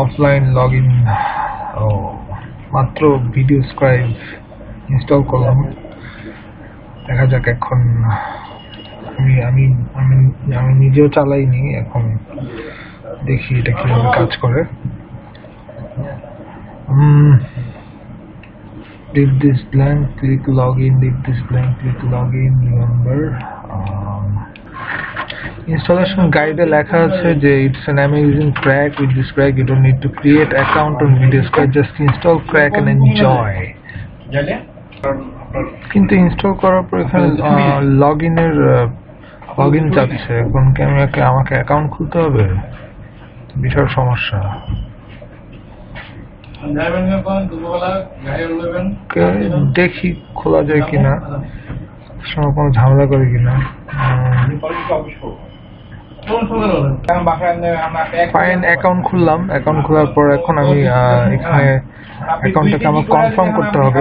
Offline log in মাত্র video scribe install করলাম। দেখা যাক এখন আমি আমি আমি আমি নিজেও চালাইনি, এখন দেখি এটা কিভাবে কাজ করে। leave this blank, click login, leave this blank, click login, remember installation guide এ লেখা আছে যে it's an amazing crack. With this crack you don't need to create account on video scratch, just install crack and enjoy. কিন্তু install করার পর এখানে login চাচ্ছে, এখন কি আমাকে অ্যাকাউন্ট খুলতে হবে? বিশাল সমস্যা। দেখি খোলা যায় কিনা, কোনো ঝামেলা করে কিনা। ফাইন, অ্যাকাউন্ট খুললাম। অ্যাকাউন্ট খোলার পর এখন আমি এখানে অ্যাকাউন্টটাকে আমার কনফার্ম করতে হবে।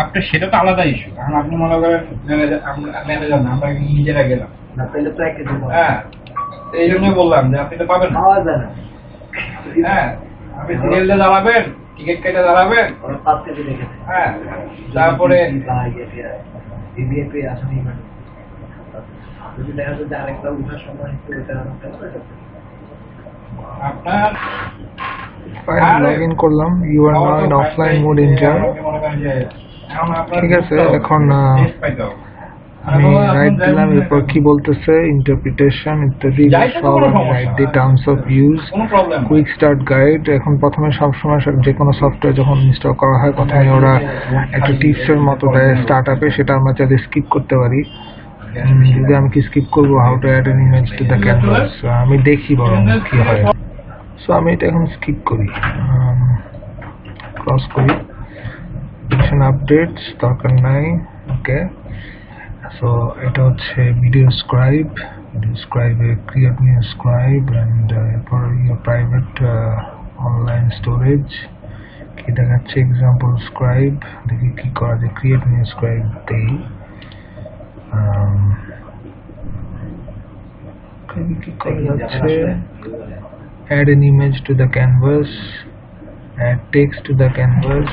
আপনার সেটা তো আলাদা ইস্যু, কারণ আপনি মনে করেন ম্যানেজার না, আমরা নিজেরা গেলাম না, তাহলে তো একই দিন। হ্যাঁ, এই জন্যই বললাম যে আপনি তো পাবেন না। হ্যাঁ, আপনি সিরিয়ালটা দাঁড়াবেন, টিকিট কেটে দাঁড়াবেন, হ্যাঁ, তারপরে আপনার লগইন করলাম। You are now in offline mode, enjoy. ঠিক আছে, এখন আমি রাইট দিলাম। এরপর কি বলতেছে, ইন্টারপ্রিটেশন ইত্যাদি সব আমি রাইট দিই। Terms of use, quick start guide. এখন প্রথমে সবসময় যে কোনো সফটওয়্যার যখন ইনস্টল করা হয় প্রথমে ওরা একটা টিপসের মতো দেয় স্টার্ট আপে, সেটা আমরা চাইলে স্কিপ করতে পারি। যদি আমি কি স্কিপ করবো, how to add an image to the canvas, আমি দেখি বরং কি হয়। সো আমি এটা এখন স্কিপ করি, ক্রস করি। আপডেটস দরকার নাই, ওকে। সো এটা হচ্ছে ভিডিও স্ক্রাইব। ভিডিও স্ক্রাইবে ক্রিয়েট নিউ স্ক্রাইব অ্যান্ড এরপর ইউর প্রাইভেট অনলাইন স্টোরেজ কি দেখাচ্ছে, এক্সাম্পল স্ক্রাইব। দেখি কি করা যায়, ক্রিয়েট নিউ স্ক্রাইব দেই। কি করা যাচ্ছে, add an image to the canvas, add text to the canvas,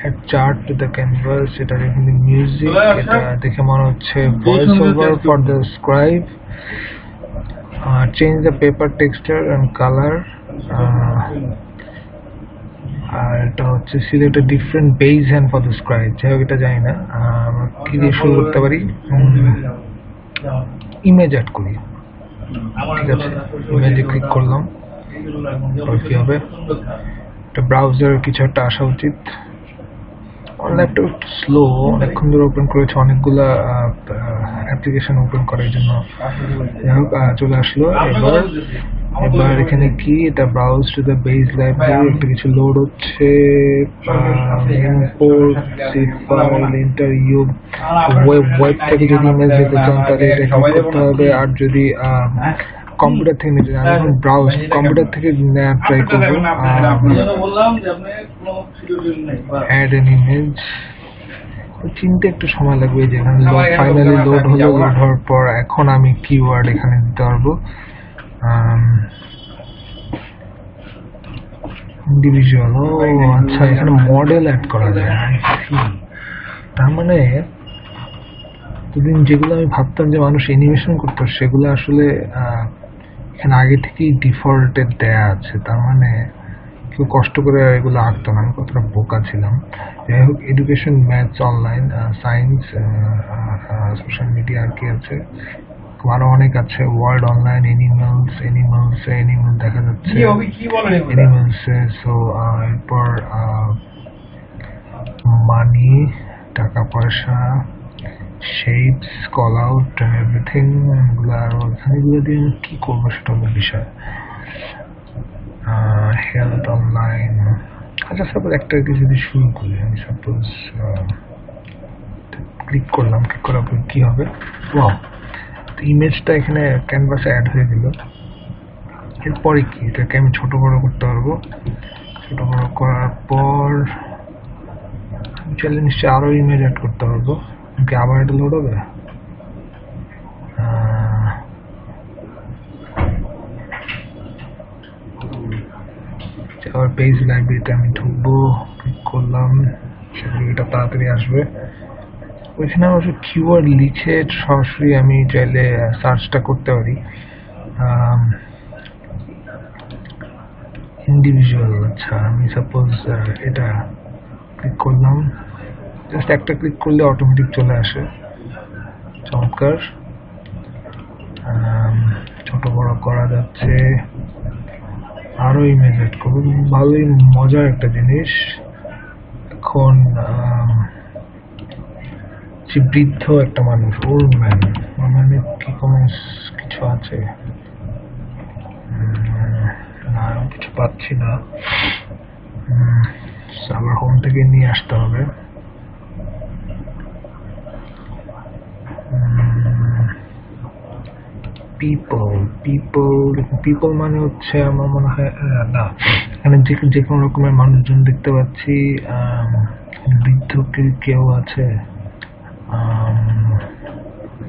add chart to the canvas। এটা এখানে মিউজিক, এটা দেখে মনে হচ্ছে voice over for the scribe. Change the paper texture and colour. আর এটা হচ্ছে select a different base hand for the scribe। যাই হোক, এটা জানি না কি দিয়ে শুরু করতে পারি। ইমেজ অ্যাড করি, ঠিক আছে। ইমেজে ক্লিক করলাম, কি হবে, একটা ব্রাউজার কিছু একটা আসা উচিত। ল্যাপটপ একটু স্লো, অনেকক্ষণ ধরে ওপেন করেছে, অনেকগুলা অ্যাপ্লিকেশন ওপেন করার জন্য। যাই হোক, চলে আসলো। এবার এখানে কি, এটা browse to the base library, একটা কিছু লোড হচ্ছে। ওয়েব থেকে যদি ইমেজ নিতে চান তাহলে এটা ক্লিক করতে হবে। আর যদি কম্পিউটার থেকে নিতে চান, আমি ব্রাউজ কম্পিউটার থেকে ট্রাই করবো। অ্যাড এন ইমেজ, চিনতে একটু সময় লাগবে। যেখানে ফাইনালি লোড হলো, লোড হওয়ার পর এখন আমি কিওয়ার্ড এখানে দিতে পারবো। ইন্ডিভিজুয়াল, ও আচ্ছা, এখানে মডেল অ্যাড করা যায়। তার মানে দুদিন যেগুলো আমি ভাবতাম যে মানুষ অ্যানিমেশন করতো, সেগুলো আসলে এখানে আগে থেকেই ডিফল্টেড দেয়া আছে। তার মানে কেউ কষ্ট করে এগুলো আঁকতো না। আমি কতটা বোকা ছিলাম। যাই হোক, education, maths, online, science, social media, আর কি আছে, আরো অনেক আছে। ওয়ার্ল্ড, অনলাইন, এনিমেলস দেখা যাচ্ছে এনিমেলসে। সো এরপর মানি, টাকা পয়সা, শেপস, কল আউট, এভরিথিং, এগুলো। আর ওখানে এগুলো দিয়ে কি করবো সেটা হলো বিষয়। Health, online. আচ্ছা, সাপোজ একটা কিছু যদি শুরু করি, আমি সাপোজ ক্লিক করলাম। ক্লিক করার পর কি হবে, ওয়াও, ইমেজটা এখানে ক্যানভাসে অ্যাড হয়ে গেল। এরপরে কি, এটাকে আমি ছোট বড় করতে পারবো। ছোট বড় করার পর চলে নিশ্চয়ই আরো ইমেজ অ্যাড করতে পারবো। ওকে, আবার এটা লোড হবে। আবার পেজ লাইব্রেরিতে আমি ঢুকবো, ক্লিক করলাম, সেগুলো এটা তাড়াতাড়ি আসবে। ওইখানে অবশ্য কিওয়ার্ড লিখে সরাসরি আমি চাইলে সার্চটা করতে পারি। ইন্ডিভিজুয়াল, আচ্ছা আমি সাপোজ এটা ক্লিক করলাম, জাস্ট একটা ক্লিক করলে অটোমেটিক চলে আসে। চমৎকার, ছোট বড় করা যাচ্ছে। আরো ইমেজ অ্যাড করবো, ভালোই মজার একটা জিনিস। এখন যে বৃদ্ধ একটা মানুষ, ওল্ড ম্যান, মানে কি কমেন্টস কিছু আছে? না, কিছু পাচ্ছি না। আবার হোম থেকে নিয়ে আসতে হবে। পিপল মানে হচ্ছে আমার মনে হয় না, এখানে যে কোনো রকমের মানুষজন দেখতে পাচ্ছি। বৃদ্ধ কেউ আছে?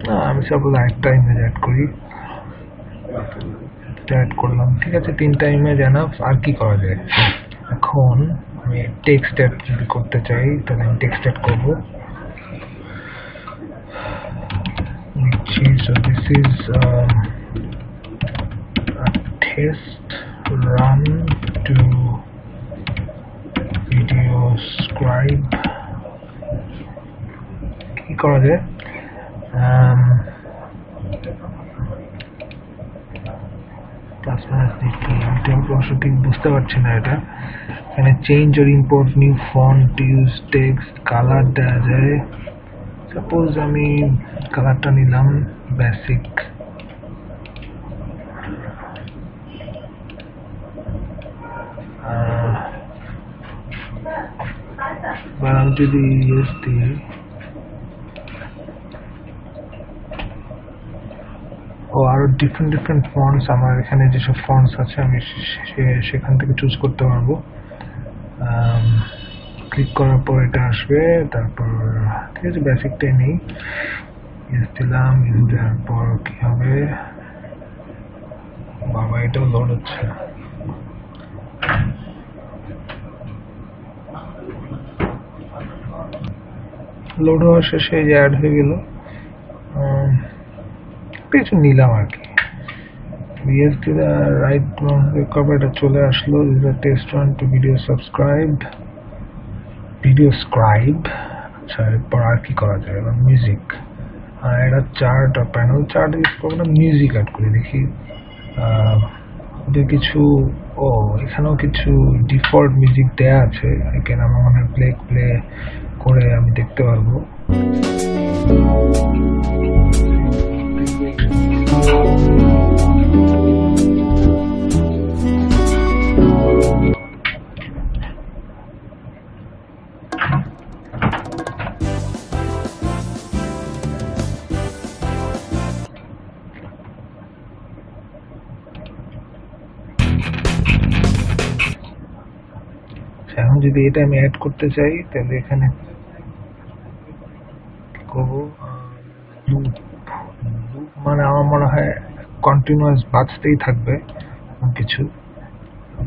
না, আমি সাপোজ একটা ইমেজ অ্যাড করি, অ্যাড করলাম, ঠিক আছে, 3টা ইমেজ এনাফ। আর কি করা যায়? এখন আমি টেক্সট অ্যাড যদি করতে চাই তাহলে আমি টেক্সট অ্যাড করবো। So this is a test run to video scribe. কি করা যায়? ঠিক বুঝতে পারছি না এটা। এখানে change or import new font, use text, colour দেওয়া যায়। সাপোজ আমি কালারটা নিলাম বেসিক। আমি যদি ইয়েস দিই, আরো ডিফারেন্ট ফন্টস, আমার এখানে যেসব ফন্টস আছে আমি সেখান থেকে চুজ করতে পারবো। ক্লিক করার পর এটা আসবে, তারপর ঠিক আছে বেসিকটাই নেই, ইউজ দিলাম। ইউজ দেওয়ার পর কি হবে? বাবা, এটাও লোড হচ্ছে। লোড হওয়ার শেষে যে অ্যাড হয়ে গেল, কিছু নিলাম আর কি। ইউজ দিলে রাইট কভার এটা চলে আসলো। Is a test run to video scribe. আচ্ছা, এরপর আর কি করা যায়? এবার মিউজিক, এটা চার্ট আর প্যানেল চার্ট ইউজ করবো না, মিউজিক অ্যাড করে দেখি। কিছু এখানেও কিছু ডিফল্ট মিউজিক দেয়া আছে, এখানে আমার মনে হয় প্লে করে আমি দেখতে পারবো। এখন যদি এটা আমি অ্যাড করতে চাই তাহলে এখানে করবো লুপ। মানে আমার মনে হয় কন্টিনিউয়াস বাজতেই থাকবে কিছু।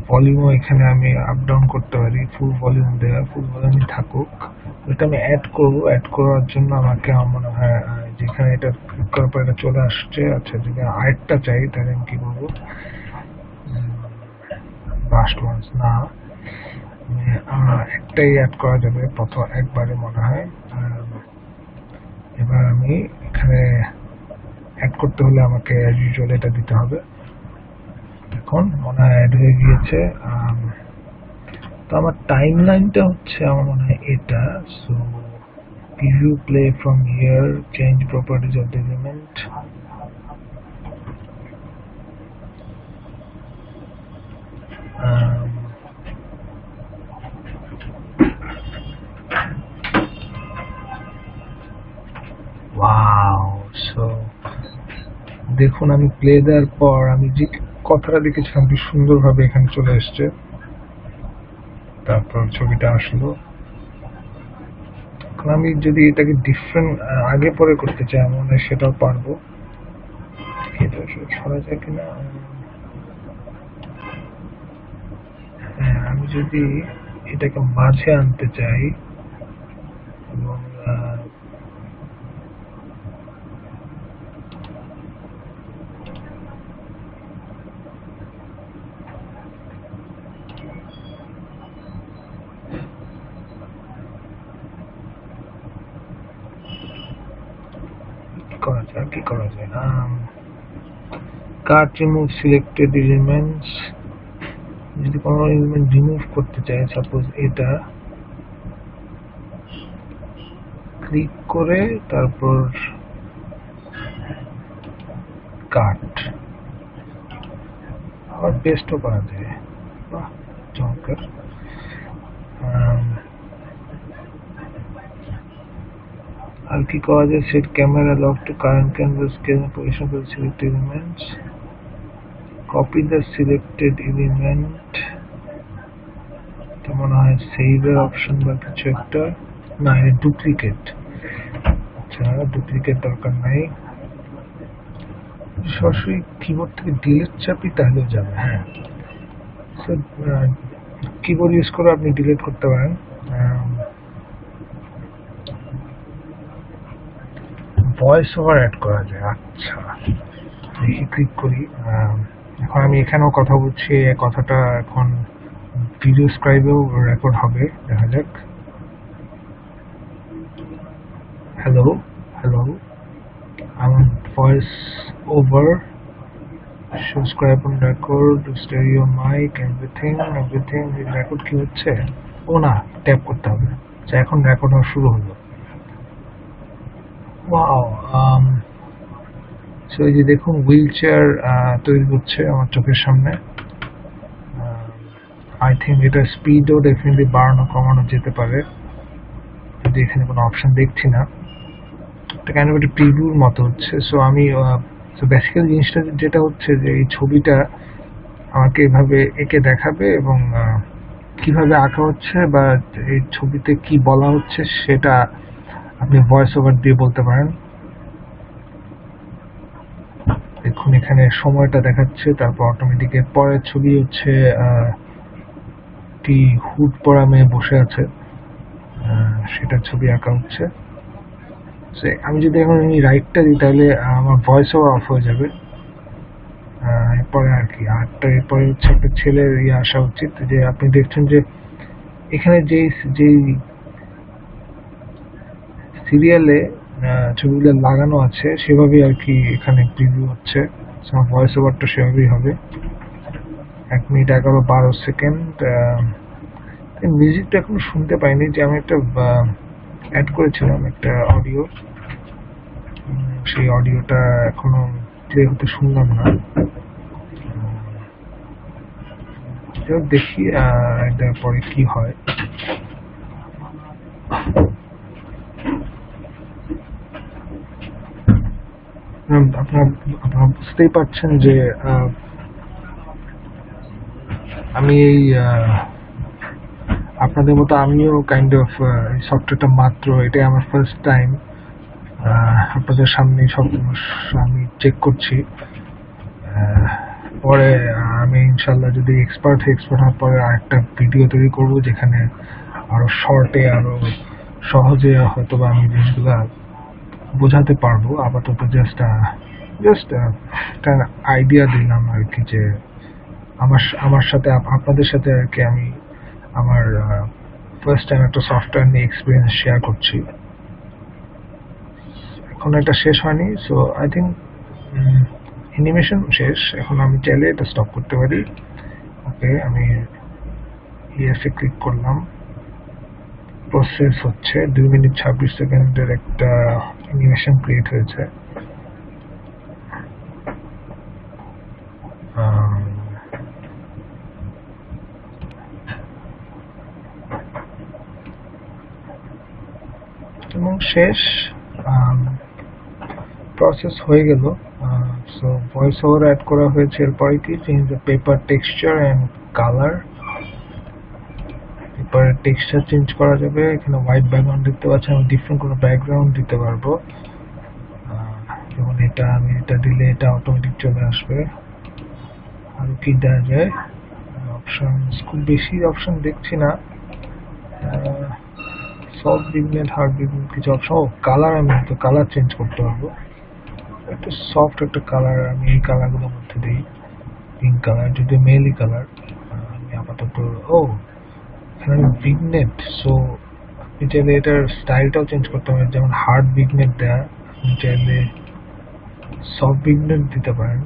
ভলিউমও এখানে আমি আপ ডাউন করতে পারি, ফুল ভলিউম দেওয়া, ফুল ভলিউম থাকুক। এটা আমি অ্যাড করবো। অ্যাড করার জন্য আমাকে আমার মনে হয় যেখানে এটা ক্লিক করার পর এটা চলে আসছে। আচ্ছা, যদি আরেকটা চাই তাহলে আমি কি করবো? লাস্ট ওয়ান্স না, একটাই অ্যাড করা যাবে প্রথম একবারে মনে হয়। এবার আমি এখানে অ্যাড করতে হলে আমাকে অ্যাজ ইউজুয়াল এটা দিতে হবে। এখন মনে হয় অ্যাড হয়ে গিয়েছে। তো আমার টাইম লাইনটা হচ্ছে আমার মনে হয় এটা। So preview play from here, change properties of the element. দেখুন, আমি প্লে দেওয়ার পর আমি যে কথাটা দেখেছিলাম কি সুন্দরভাবে এখানে চলে এসছে। তারপর ছবিটা আসলো। এখন আমি যদি এটাকে ডিফারেন্ট আগে পরে করতে চাই মনে হয় সেটাও পারবো। এটা ছড়া যায় কিনা? হ্যাঁ, আমি যদি এটাকে মাঝে আনতে চাই এবং কি করা যায় কাট রিমুভ সিলেক্টেড এলিমেন্টস। যদি কোনো এলিমেন্ট রিমুভ করতে চাই, সাপোজ এটা ক্লিক করে তারপর কাট, আবার পেস্টও করা যায়। বাহ, চমৎকার। আর কি করা যায়? Set camera lock to current canvas position for selected elements, copy the selected element. মনে হয় সেভের অপশন বা কিছু একটা, না এটা ডুপ্লিকেট। আচ্ছা, ডুপ্লিকেট দরকার নাই, সরাসরি কিবোর্ড থেকে ডিলিট চাপি তাহলেও যাবে। হ্যাঁ, কিবোর্ড ইউজ করে আপনি ডিলিট করতে পারেন। ভয়েস ওভার অ্যাড করা যায়। আচ্ছা, দেখি ক্লিক করি। এখন আমি এখানেও কথা বলছি, এই কথাটা এখন ভিডিও স্ক্রাইবেও রেকর্ড হবে, দেখা যাক। হ্যালো হ্যালো, আমার voice over, subscribe on record, stereo mic, everything record কি হচ্ছে? ও না, ট্যাপ করতে হবে। আচ্ছা, এখন রেকর্ড হওয়া শুরু হলো। ওয়াও, সো এই যে দেখুন হুইল চেয়ার তৈরি হচ্ছে আমার চোখের সামনে। আই থিঙ্ক এটা স্পিডও ডেফিনেটলি বাড়ানো কমানো যেতে পারে, যদি এখানে কোনো অপশন দেখছি না। এটা কেন একটা প্রিভিউর মতো হচ্ছে। সো আমি বেসিক্যালি জিনিসটা যেটা হচ্ছে যে এই ছবিটা আমাকে এভাবে এঁকে দেখাবে এবং কিভাবে আঁকা হচ্ছে বা এই ছবিতে কি বলা হচ্ছে সেটা আপনি ভয়েস ওভার দিয়ে বলতে পারেন। দেখুন এখানে সময়টা দেখাচ্ছে, তারপর অটোমেটিক এর পরের ছবি হচ্ছে একটি হুড পরা মেয়ে বসে আছে, সেটার ছবি আঁকা হচ্ছে। আমি যদি এখন রাইটটা দিই তাহলে আমার ভয়েস ওভার অফ হয়ে যাবে। এরপরে আর কি আরটা, এরপরে হচ্ছে একটা ছেলের আসা উচিত। যে আপনি দেখছেন যে এখানে যেই সিরিয়ালে ছবিগুলো লাগানো আছে সেভাবেই আর কি এখানে প্রিভিউ হচ্ছে। আমার ভয়েস ওভারটা সেভাবেই হবে। 1 মিনিট 11-12 সেকেন্ড। মিউজিকটা এখনো শুনতে পাইনি, যে আমি একটা অ্যাড করেছিলাম একটা অডিও, সেই অডিওটা এখনো ক্লিয়ার হতে শুনলাম না। দেখি এটা পরে কি হয়। আপনারা বুঝতেই পারছেন যে আমি এই আপনাদের মতো আমিও কাইন্ড অফ সফটওয়্যারটা মাত্র, এটাই আমার ফার্স্ট টাইম আপনাদের সামনে সব আমি চেক করছি। পরে আমি ইনশাল্লাহ যদি এক্সপার্ট হওয়ার পরে আরেকটা ভিডিও তৈরি করব যেখানে আরো শর্টে আরো সহজে হয়তো বা আমি জিনিসগুলো বোঝাতে পারবো। আপাতত জাস্ট একটা আইডিয়া দিলাম আর কি, যে আমার সাথে আপনাদের সাথে আর কি আমি আমার ফার্স্ট টাইম একটা সফটওয়্যার নিয়ে এক্সপিরিয়েন্স শেয়ার করছি। এখন এটা শেষ হয়নি, সো আই থিঙ্ক অ্যানিমেশন শেষ। এখন আমি চাইলে এটা স্টপ করতে পারি। ওকে, আমি ইএসএ ক্লিক করলাম, প্রসেস হচ্ছে। 2 মিনিট 26 সেকেন্ডের একটা অ্যানিমেশন ক্রিয়েট হয়েছে। এবং শেষ, প্রসেস হয়ে গেল। সো ভয়েস ওভার অ্যাড করা হয়েছে। এরপরে কি change the paper texture and colour. এরপরে টেক্সচার চেঞ্জ করা যাবে। এখানে হোয়াইট ব্যাকগ্রাউন্ড দেখতে পাচ্ছি, আমি ডিফারেন্ট কোনো ব্যাকগ্রাউন্ড দিতে পারবো। যেমন আমি এটা দিলে এটা অটোমেটিক চলে আসবে। আর কি দেওয়া যায় অপশন, খুব বেশি অপশন দেখছি না। সফট বিগনেট, হার্ড বিগনেট কিছু অপশন। কালার, আমি তো কালার চেঞ্জ করতে পারবো। একটা সফট একটা কালার আমি এই কালারগুলোর মধ্যে দিই, পিঙ্ক কালার, যদি মেলি কালার। আমি আপাতত এখানে বিগনেট, সো আপনি চাইলে এটার স্টাইলটাও চেঞ্জ করতে পারেন। যেমন হার্ড বিগনেট দেয়া, আপনি চাইলে সফট বিগনেট দিতে পারেন,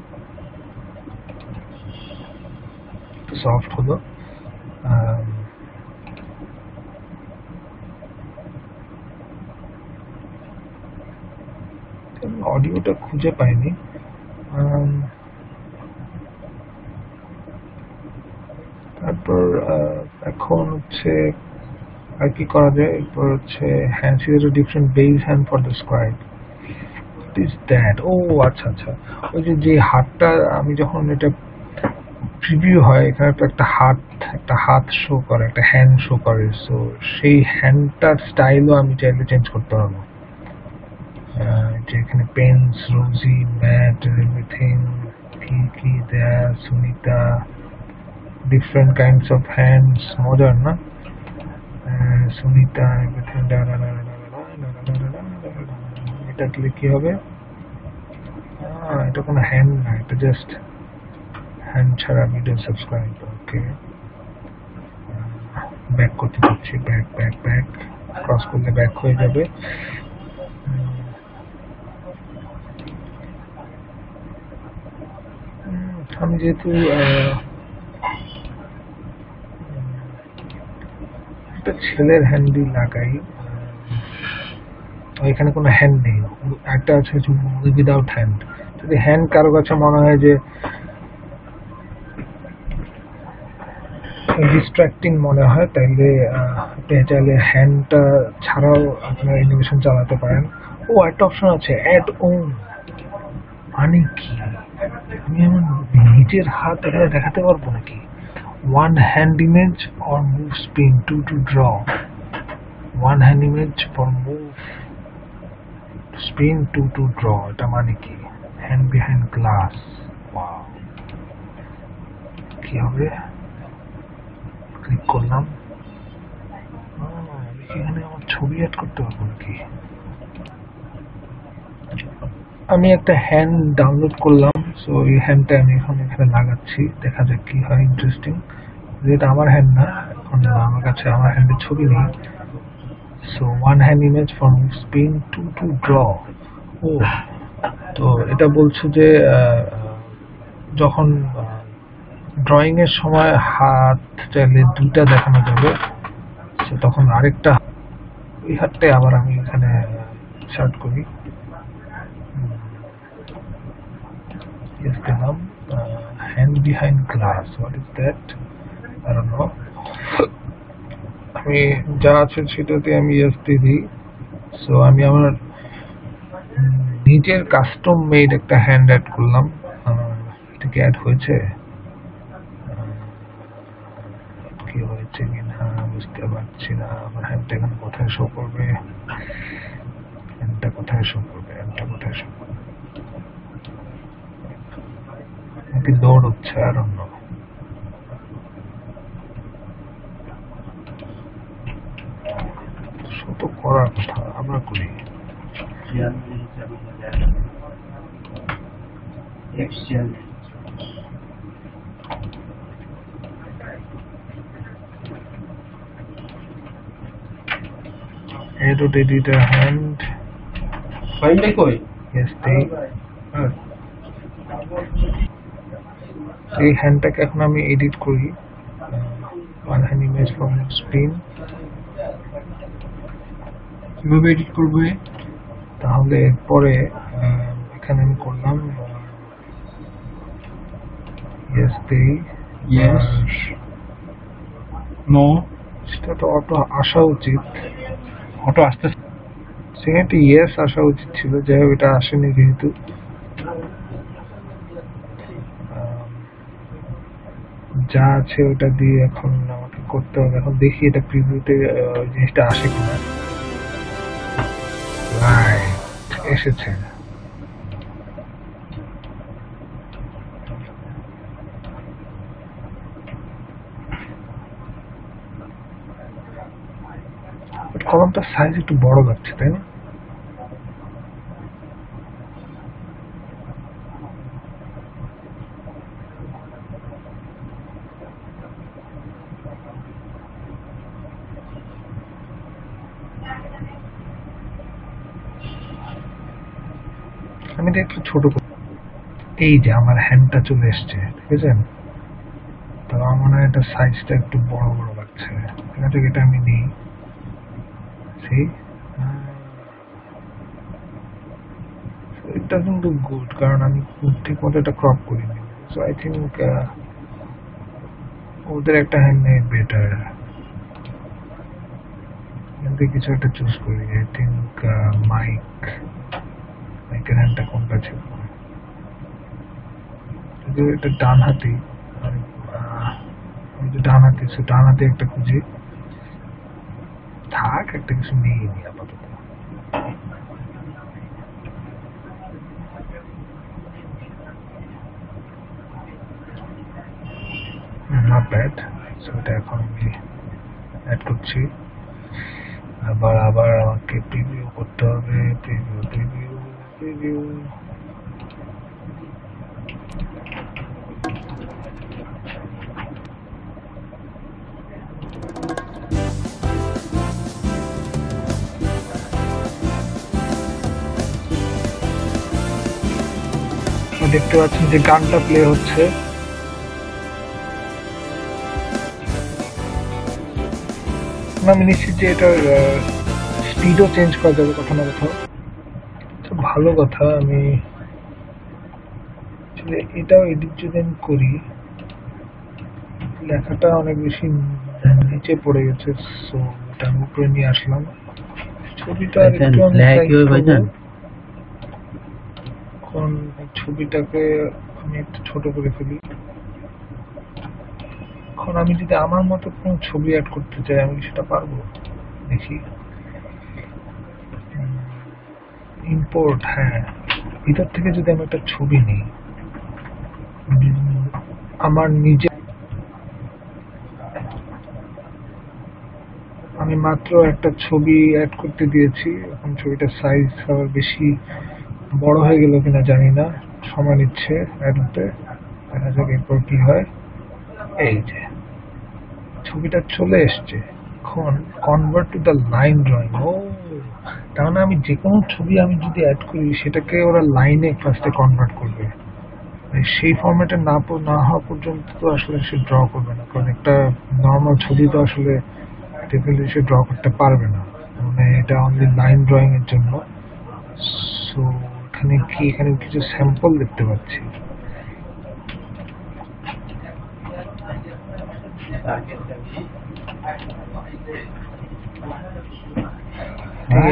সফট হলো। অডিওটা খুঁজে পাইনি। তারপর এখন হচ্ছে আর কি করা যায়। এরপর হচ্ছে hand, different base hand for the scribe. Is that? ও আচ্ছা আচ্ছা, ওই যে হাতটা আমি যখন এটা প্রিভিউ হয়, এখানে তো একটা হাত শো করে, একটা হ্যান্ড শো করে। সো সেই হ্যান্ডটার স্টাইলও আমি চাইলে চেঞ্জ করতে পারবো। যে এখানে পেন্স, রোজি, ম্যাট, এভরিথিং, কি দেয়া, Sunita, different kinds of hands, মজার না? সুনিতা, এভরিথিং। এটা দিলে কি হবে? এটা কোনো হ্যান্ড না, এটা জাস্ট হ্যান্ড ছাড়া ভিডিও সাবস্ক্রাইব। ওকে, ব্যাক করতে চাচ্ছি, ব্যাক ক্রস করলে ব্যাক হয়ে যাবে। আমি যেহেতু একটা ছেলের হ্যান্ডই লাগাই, এখানে কোনো হ্যান্ড নেই, একটা আছে উইদাউট হ্যান্ড। যদি হ্যান্ড কারো কাছে মনে হয় যে ডিস্ট্রাক্টিং মনে হয়, তাইলে আপনি চাইলে হ্যান্ডটা ছাড়াও আপনার অ্যানিমেশন চালাতে পারেন। একটা অপশন আছে, অ্যাড ওন। মানে কি, আমি আমার নিজের হাত এখানে দেখাতে পারবো নাকি? One hand image or move spin two draw. One hand image for move spin two draw. এটা মানে কি? Hand behind glass. কি হবে? ক্লিক করলাম। এখানে আমার ছবি অ্যাড করতে পারবো নাকি? আমি একটা হ্যান্ড ডাউনলোড করলাম, সো এই হ্যান্ডটা আমি এখন এখানে লাগাচ্ছি, দেখা যাক কি হয়। ইন্টারেস্টিং, যেটা আমার হ্যান্ড না, এখন আমার কাছে আমার হ্যান্ডের ছবি নেই। So one hand image for move spin two draw. তো এটা বলছে যে যখন ড্রয়িং এর সময় হাত চাইলে দুইটা দেখানো যাবে, তখন আরেকটা এই হাতটাই আবার আমি এখানে শার্ট করি। দিলাম hand behind glass. What is that? I don't know. আমি যা আছে সেটাতে আমি ইয়েস দিয়ে দিই। সো আমি আমার নিজের কাস্টম মেড একটা হ্যান্ড অ্যাড করলাম। এটা কি অ্যাড হয়েছে? কি হয়েছে কিনা বুঝতে পারছি না। আমার হ্যান্ডটা এখানে কোথায় শো করবে? হ্যান্ডটা কোথায় শো করবে? নাকি লোড হচ্ছে? আর অন্য শত করার কথা আমরা করি। Edit editor hand. File কই? Yes, এই হ্যান্ডটাকে এখন আমি এডিট করি। One hand image from screen. কিভাবে এডিট করবে? তাহলে পরে এখানে আমি করলাম ইয়েস দেই। ইয়েস, নো, সেটা তো অটো আসা উচিত। অটো আসতে সেখানে ইয়েস আসা উচিত ছিল, যাই হোক এটা আসেনি যেহেতু। যা আছে ওটা দিয়ে এখন আমাকে করতে হবে। এখন দেখি এটা প্রিভিউতে জিনিসটা আসে কিনা। রাইট, এসেছে। কলমটার সাইজ একটু বড় লাগছে, তাই না? আমি এটা একটু ছোট করি। এই যে আমার হ্যান্ডটা চলে এসছে, ঠিক আছে? তো আমার মনে হয় এটা সাইজটা একটু বড় বড় লাগছে। এখান থেকে এটা আমি নিই। এটা কিন্তু গুড, কারণ আমি ঠিক মতো এটা ক্রপ করিনি। সো আই থিঙ্ক ওদের একটা হ্যান্ড নেই বেটার। কিন্তু কিছু একটা চুজ করি। আই থিঙ্ক মাইকের হ্যান্ডটা কোনটা ছিল? যদিও এটা ডান হাতি, ডান হাতি, সো ডান হাতে একটা খুঁজি। থাক, একটা কিছু নিয়ে নি আপাতত। Not bad. সো এটা এখন আমি অ্যাড করছি। আবার আমাকে প্রিভিউ করতে হবে। প্রিভিউ দেখতে পাচ্ছেন যে গানটা প্লে হচ্ছে। আমি নিশ্চিত যে এটার স্পিডও চেঞ্জ করা যাবে কোথাও না কোথাও। তো ভালো কথা। আমি এটাও এডিট যদি আমি করি, লেখাটা অনেক বেশি নিচে পড়ে গেছে। সো এটা আমি উপরে নিয়ে আসলাম। ছবিটা একটু আমি এখন ছবিটাকে আমি একটু ছোট করে ফেলি। এখন আমি যদি আমার মতো কোনো ছবি অ্যাড করতে চাই, আমি সেটা পারবো? দেখি। ইম্পোর্ট, হ্যাঁ। ভিতর থেকে যদি আমি একটা ছবি নিই, আমার নিজে, আমি মাত্র একটা ছবি অ্যাড করতে দিয়েছি। এখন ছবিটার সাইজ আবার বেশি বড় হয়ে গেল কিনা জানি না, সময় নিচ্ছে অ্যাড হতে। দেখা যাক এরপর কি হয়। এই যে ছবিটা চলে এসছে। এখন convert to the line drawing. ও, তার মানে আমি যে কোনো ছবি আমি যদি অ্যাড করি, সেটাকে ওরা লাইনে ফার্স্টে কনভার্ট করবে। সেই ফরম্যাটে না হওয়া পর্যন্ত তো আসলে সে ড্র করবে না, কারণ একটা নর্মাল ছবি তো আসলে ডেফিনেটলি সে ড্র করতে পারবে না। মানে এটা অনলি লাইন ড্রয়িং এর জন্য। সো এখানে কিছু স্যাম্পল দেখতে পাচ্ছি।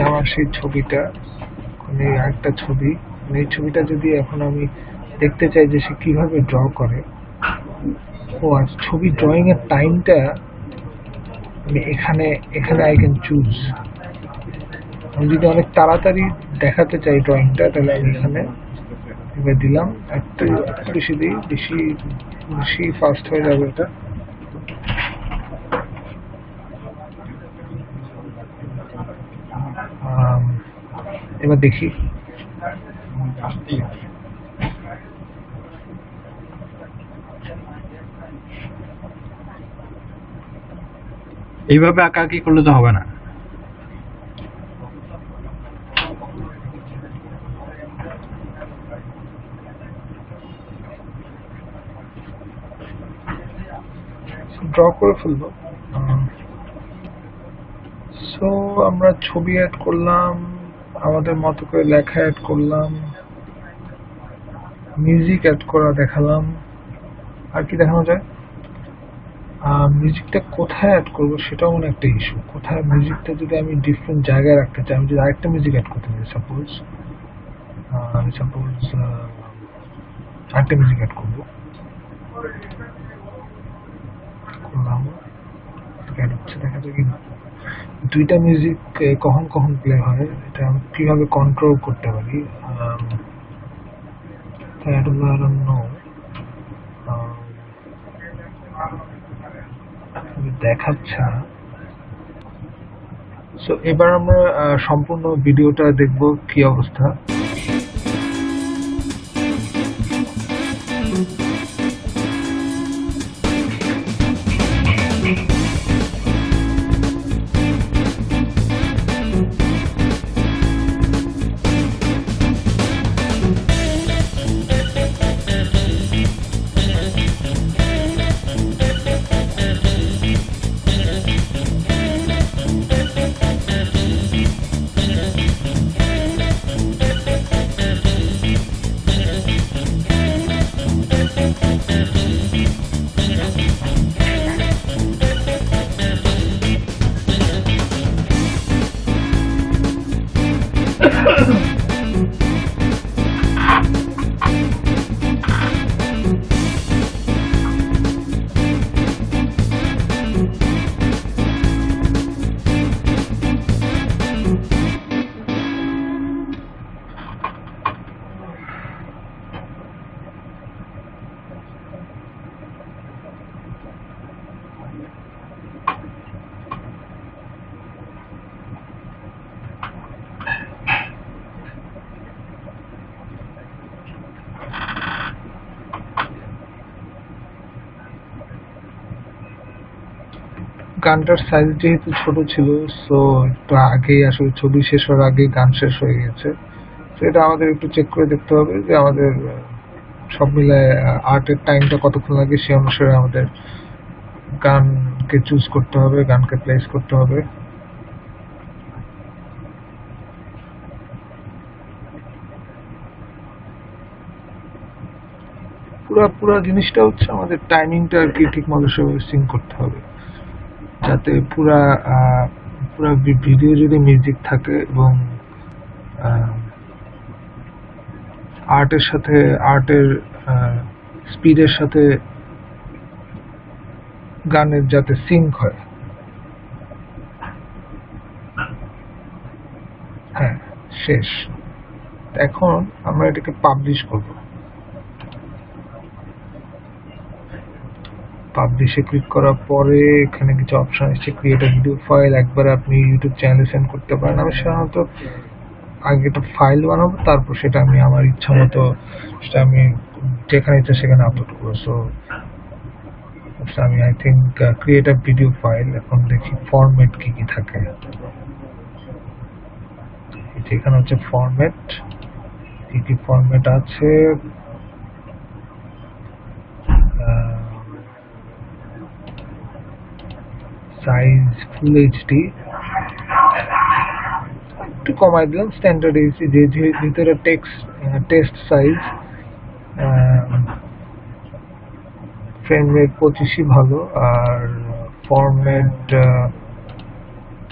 আমার সেই ছবিটা, আরেকটা ছবি, এই ছবিটা যদি এখন আমি দেখতে চাই যে সে কিভাবে ড্র করে। ও আচ্ছা, ছবি ড্রয়িং এর টাইমটা আমি এখানে আই ক্যান চুজ। আমি যদি অনেক তাড়াতাড়ি দেখাতে চাই ড্রয়িংটা, তাহলে আমি এখানে এবার দিলাম। একটু বেশি দিই, বেশি ফাস্ট হয়ে যাবে এটা। এবার দেখি। এইভাবে আঁকাআঁকি করলে তো হবে না। ড্র করে ফেলবো। সো আমরা ছবি অ্যাড করলাম, আমাদের মতো করে লেখা অ্যাড করলাম, মিউজিক অ্যাড করা দেখালাম। আর কি দেখানো যায়? মিউজিকটা কোথায় অ্যাড করবো সেটাও মনে একটা ইস্যু। কোথায় মিউজিকটা যদি আমি ডিফারেন্ট জায়গায় রাখতে চাই, আমি যদি আরেকটা মিউজিক অ্যাড করতে চাই, সাপোজ আরেকটা মিউজিক অ্যাড করবো, করলাম। অ্যাড হচ্ছে, দেখা যায় কি দুইটা মিউজিক কখন কখন প্লে হয়, এটা আমি কিভাবে কন্ট্রোল করতে পারি দেখাচ্ছে না। সো এবার আমরা সম্পূর্ণ ভিডিওটা দেখব কি অবস্থা। গানটার সাইজ যেহেতু ছোট ছিল, সো একটু আগেই আসলে ছবি শেষ হওয়ার আগে গান শেষ হয়ে গেছে। তো এটা আমাদের একটু চেক করে দেখতে হবে যে আমাদের সব মিলায় আর্টের টাইমটা কতক্ষণ লাগে, সে অনুসারে আমাদের গানকে চুজ করতে হবে, গানকে প্লেস করতে হবে। পুরো জিনিসটা হচ্ছে আমাদের টাইমিংটা আর কি ঠিক মতো সিঙ্ক করতে হবে, যাতে পুরা ভিডিও যদি মিউজিক থাকে এবং আর্টের স্পিডের সাথে গানের যাতে সিঙ্ক হয়। হ্যাঁ, শেষ। এখন আমরা এটাকে পাবলিশ করব। পাবলিশে ক্লিক করার পরে এখানে কিছু অপশন আছে, ক্রিয়েট আ ভিডিও ফাইল। একবার আপনি ইউটিউব চ্যানেলে সেন্ড করতে পারেন। আমি সাধারণত আগে একটা ফাইল বানাবো, তারপর সেটা আমি আমার ইচ্ছা মতো সেটা আমি যেখানে ইচ্ছা সেখানে আপলোড করবো। সো আমি I think create a video file. এখন দেখি ফরম্যাট কি কি থাকে। এখানে হচ্ছে ফরম্যাট, কি কি ফরম্যাট আছে। সাইজ ফুল এইচডি, একটু কমাই দিলাম। স্ট্যান্ডার্ড এইচডি, যে ভিতরে টেক্সট সাইজ ফ্রেম রেট 25ই ভালো। আর ফরম্যাট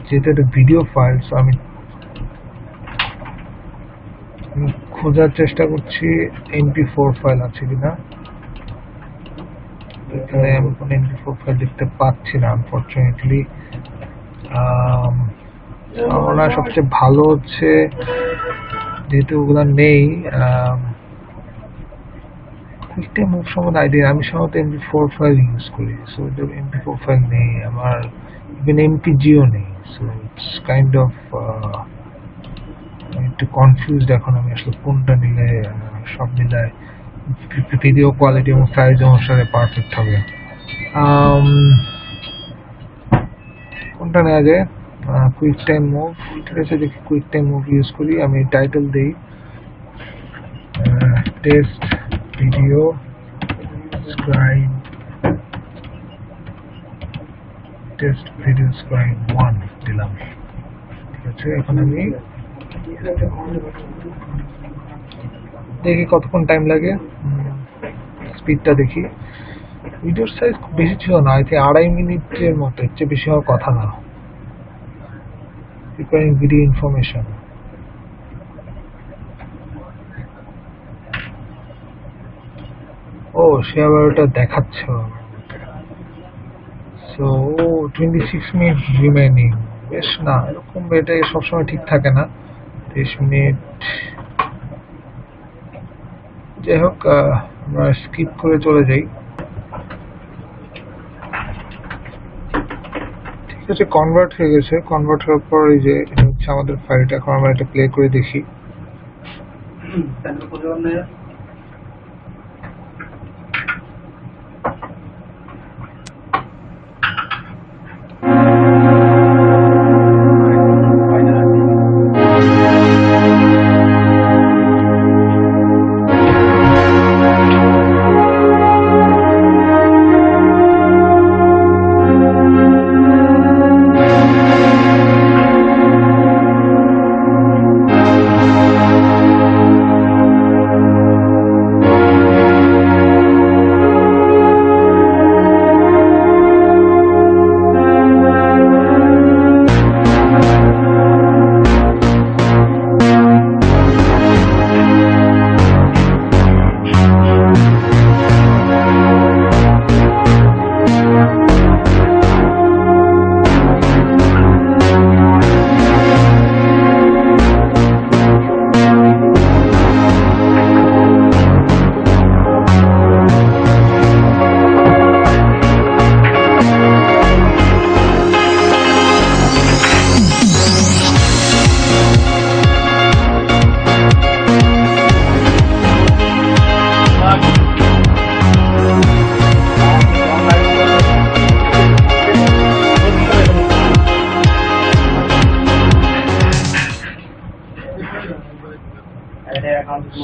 যেটা ভিডিও ফাইল, আমি খোঁজার চেষ্টা করছি MP4 ফাইল আছে কিনা। এখানে আমি কোনো MP4 ফাইল দেখতে পাচ্ছি না আনফরচুনেটলি। আমার সবচেয়ে ভালো হচ্ছে যেহেতু ওগুলো নেই, কুইকটাইম মুভ সম্বন্ধে আইডিয়া। আমি সাধারণত MP4 ফাইল ইউজ করি, সো MP4 ফাইল নেই আমার, ইভেন MPGও নেই। সো ইটস কাইন্ড অফ একটু কনফিউজড এখন আমি আসলে কোনটা নিলে সব মিলায় ভিডিও কোয়ালিটি এবং সাইজ অনুসারে পারফেক্ট হবে। কোনটা নেওয়া যায়? কুইক টাইম মুভ, ঠিক আছে, দেখি কুইক টাইম মুভ ইউজ করি। আমি টাইটেল দিই test video scribe, test video scribe 1 দিলাম। ঠিক আছে, এখন আমি দেখি কতক্ষণ টাইম লাগে, স্পিডটা দেখি। ভিডিওর সাইজ খুব বেশি ছিল না, 2.5 মিনিটের মতো, এর চেয়ে বেশি হওয়ার কথা না। প্রিপেয়ারিং ভিডিও ইনফরমেশন, ও সে আবার ওটা দেখাচ্ছে। সো 26 মিনিট রিমেইনিং, বেশ না এরকম, এটা সবসময় ঠিক থাকে না। 30 মিনিট, যাই হোক আমরা স্কিপ করে চলে যাই। ঠিক আছে, কনভার্ট হয়ে গেছে। কনভার্ট হওয়ার পর এই যে এটা হচ্ছে আমাদের ফাইলটা। এখন আমরা এটা প্লে করে দেখি।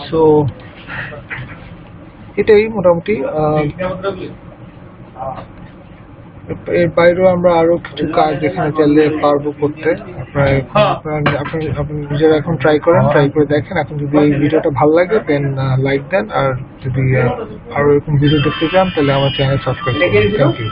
সো এটাই মোটামুটি। এর বাইরেও আমরা আরো কিছু কাজ এখানে চাইলে পারবো করতে। আপনি নিজেরা এখন ট্রাই করেন, ট্রাই করে দেখেন। এখন যদি এই ভিডিওটা ভালো লাগে দেন লাইক দেন, আর যদি আরো এরকম ভিডিও দেখতে চান তাহলে আমার চ্যানেল সাবস্ক্রাইব করুন। Thank you.